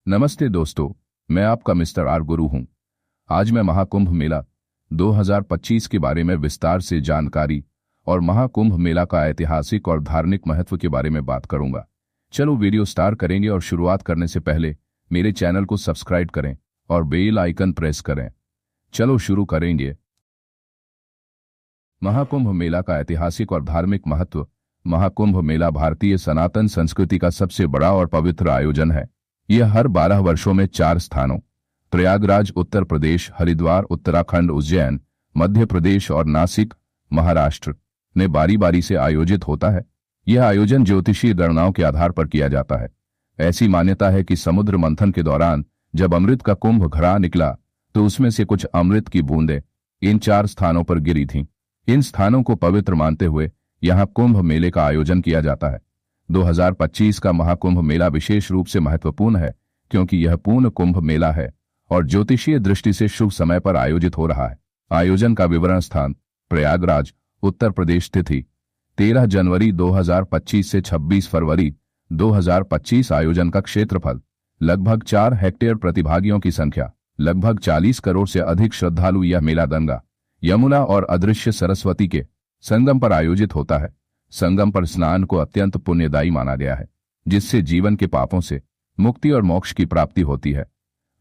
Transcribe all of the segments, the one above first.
नमस्ते दोस्तों, मैं आपका मिस्टर आर गुरु हूं। आज मैं महाकुंभ मेला 2025 के बारे में विस्तार से जानकारी और महाकुंभ मेला का ऐतिहासिक और धार्मिक महत्व के बारे में बात करूंगा। चलो वीडियो स्टार्ट करेंगे और शुरुआत करने से पहले मेरे चैनल को सब्सक्राइब करें और बेल आइकन प्रेस करें। चलो शुरू करेंगे। महाकुंभ मेला का ऐतिहासिक और धार्मिक महत्व। महाकुंभ मेला भारतीय सनातन संस्कृति का सबसे बड़ा और पवित्र आयोजन है। यह हर 12 वर्षों में 4 स्थानों प्रयागराज उत्तर प्रदेश, हरिद्वार उत्तराखंड, उज्जैन मध्य प्रदेश और नासिक महाराष्ट्र में बारी बारी से आयोजित होता है। यह आयोजन ज्योतिषीय गणनाओं के आधार पर किया जाता है। ऐसी मान्यता है कि समुद्र मंथन के दौरान जब अमृत का कुंभ घड़ा निकला तो उसमें से कुछ अमृत की बूंदें इन 4 स्थानों पर गिरी थीं। इन स्थानों को पवित्र मानते हुए यहाँ कुंभ मेले का आयोजन किया जाता है। 2025 का महाकुंभ मेला विशेष रूप से महत्वपूर्ण है क्योंकि यह पूर्ण कुंभ मेला है और ज्योतिषीय दृष्टि से शुभ समय पर आयोजित हो रहा है। आयोजन का विवरण। स्थान प्रयागराज उत्तर प्रदेश। तिथि 13 जनवरी 2025 से 26 फरवरी 2025। आयोजन का क्षेत्रफल लगभग 4 हेक्टेयर। प्रतिभागियों की संख्या लगभग 40 करोड़ से अधिक श्रद्धालु। यह मेला गंगा, यमुना और अदृश्य सरस्वती के संगम पर आयोजित होता है। संगम पर स्नान को अत्यंत पुण्यदायी माना गया है, जिससे जीवन के पापों से मुक्ति और मोक्ष की प्राप्ति होती है।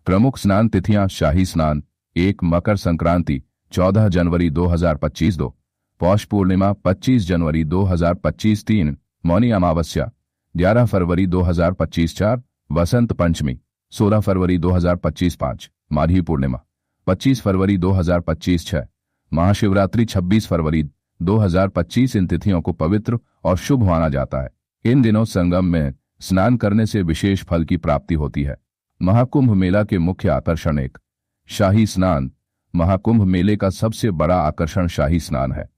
प्रमुख स्नान तिथियां। शाही स्नान 1 मकर संक्रांति 14 जनवरी 2025। 2 पौष पूर्णिमा 25 जनवरी 2025। 3 मौनी अमावस्या 11 फरवरी 2025। 4 वसंत पंचमी 16 फरवरी 2025। 5 माघी पूर्णिमा 25 फरवरी 2025। 6 महाशिवरात्रि 26 फरवरी 2025। इन तिथियों को पवित्र और शुभ माना जाता है। इन दिनों संगम में स्नान करने से विशेष फल की प्राप्ति होती है। महाकुंभ मेला के मुख्य आकर्षण। 1 शाही स्नान। महाकुंभ मेले का सबसे बड़ा आकर्षण शाही स्नान है।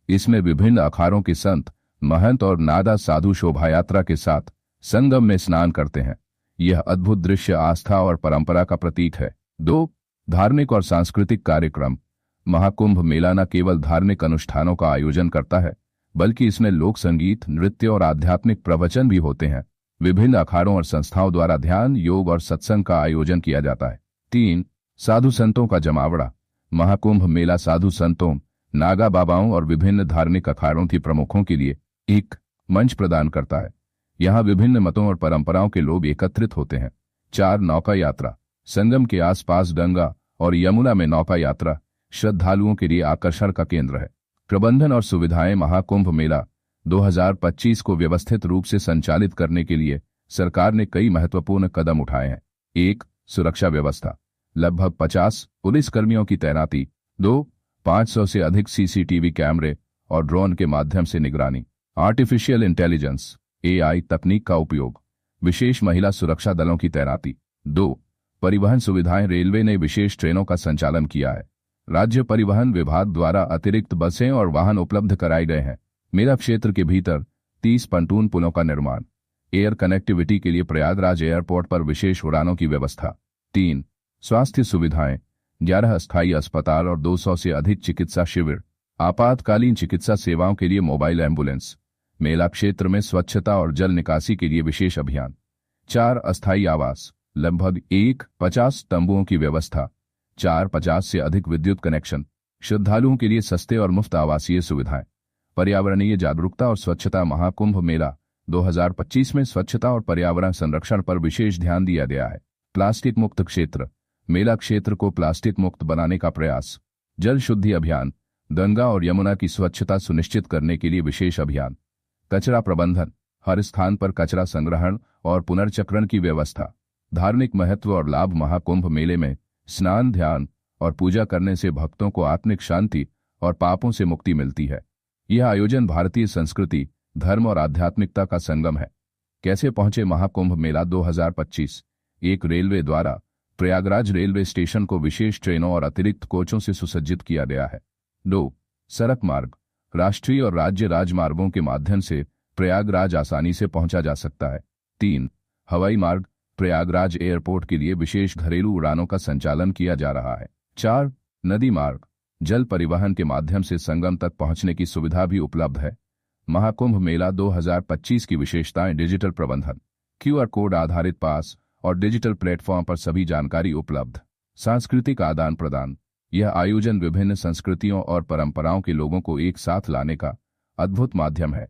इसमें विभिन्न अखाड़ों के संत, महंत और नादा साधु शोभायात्रा के साथ संगम में स्नान करते हैं। यह अद्भुत दृश्य आस्था और परंपरा का प्रतीक है। 2 धार्मिक और सांस्कृतिक कार्यक्रम। महाकुंभ मेला न केवल धार्मिक अनुष्ठानों का आयोजन करता है, बल्कि इसमें लोक संगीत, नृत्य और आध्यात्मिक प्रवचन भी होते हैं। विभिन्न अखाड़ों और संस्थाओं द्वारा ध्यान, योग और सत्संग का आयोजन किया जाता है। 3 साधु संतों का जमावड़ा। महाकुंभ मेला साधु संतों, नागा बाबाओं और विभिन्न धार्मिक अखाड़ों की प्रमुखों के लिए एक मंच प्रदान करता है। यहाँ विभिन्न मतों और परंपराओं के लोग एकत्रित होते हैं। 4 नौका यात्रा। संगम के आसपास गंगा और यमुना में नौका यात्रा श्रद्धालुओं के लिए आकर्षण का केंद्र है। प्रबंधन और सुविधाएं। महाकुंभ मेला 2025 को व्यवस्थित रूप से संचालित करने के लिए सरकार ने कई महत्वपूर्ण कदम उठाए हैं। 1 सुरक्षा व्यवस्था। लगभग 50 पुलिस कर्मियों की तैनाती। 2 500 से अधिक सीसीटीवी कैमरे और ड्रोन के माध्यम से निगरानी। आर्टिफिशियल इंटेलिजेंस AI तकनीक का उपयोग। विशेष महिला सुरक्षा दलों की तैनाती। 2 परिवहन सुविधाएं। रेलवे ने विशेष ट्रेनों का संचालन किया है। राज्य परिवहन विभाग द्वारा अतिरिक्त बसें और वाहन उपलब्ध कराए गए हैं। मेला क्षेत्र के भीतर 30 पंटून पुलों का निर्माण। एयर कनेक्टिविटी के लिए प्रयागराज एयरपोर्ट पर विशेष उड़ानों की व्यवस्था। 3 स्वास्थ्य सुविधाएं। 11 अस्थायी अस्पताल और 200 से अधिक चिकित्सा शिविर। आपातकालीन चिकित्सा सेवाओं के लिए मोबाइल एम्बुलेंस। मेला क्षेत्र में स्वच्छता और जल निकासी के लिए विशेष अभियान। 4 अस्थायी आवास। लगभग 50 तंबुओं की व्यवस्था। 4 50 से अधिक विद्युत कनेक्शन। श्रद्धालुओं के लिए सस्ते और मुफ्त आवासीय सुविधाएं। पर्यावरणीय जागरूकता और स्वच्छता। महाकुंभ मेला 2025 में स्वच्छता और पर्यावरण संरक्षण पर विशेष ध्यान दिया गया है। प्लास्टिक मुक्त क्षेत्र। मेला क्षेत्र को प्लास्टिक मुक्त बनाने का प्रयास। जल शुद्धि अभियान। गंगा और यमुना की स्वच्छता सुनिश्चित करने के लिए विशेष अभियान। कचरा प्रबंधन। हर स्थान पर कचरा संग्रहण और पुनर्चक्रण की व्यवस्था। धार्मिक महत्व और लाभ। महाकुंभ मेले में स्नान, ध्यान और पूजा करने से भक्तों को आत्मिक शांति और पापों से मुक्ति मिलती है। यह आयोजन भारतीय संस्कृति, धर्म और आध्यात्मिकता का संगम है। कैसे पहुंचे महाकुंभ मेला 2025। 1 रेलवे द्वारा प्रयागराज रेलवे स्टेशन को विशेष ट्रेनों और अतिरिक्त कोचों से सुसज्जित किया गया है। 2 सड़क मार्ग। राष्ट्रीय और राज्य राजमार्गों के माध्यम से प्रयागराज आसानी से पहुंचा जा सकता है। 3 हवाई मार्ग। प्रयागराज एयरपोर्ट के लिए विशेष घरेलू उड़ानों का संचालन किया जा रहा है। 4 नदी मार्ग। जल परिवहन के माध्यम से संगम तक पहुंचने की सुविधा भी उपलब्ध है। महाकुंभ मेला 2025 की विशेषताएं। डिजिटल प्रबंधन। QR कोड आधारित पास और डिजिटल प्लेटफॉर्म पर सभी जानकारी उपलब्ध। सांस्कृतिक आदान प्रदान। यह आयोजन विभिन्न संस्कृतियों और परंपराओं के लोगों को एक साथ लाने का अद्भुत माध्यम है।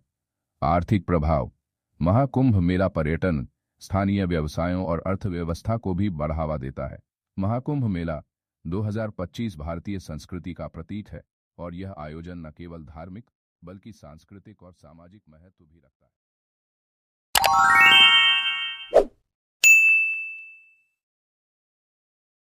आर्थिक प्रभाव। महाकुंभ मेला पर्यटन, स्थानीय व्यवसायों और अर्थव्यवस्था को भी बढ़ावा देता है। महाकुंभ मेला 2025 भारतीय संस्कृति का प्रतीक है और यह आयोजन न केवल धार्मिक बल्कि सांस्कृतिक और सामाजिक महत्व भी रखता है।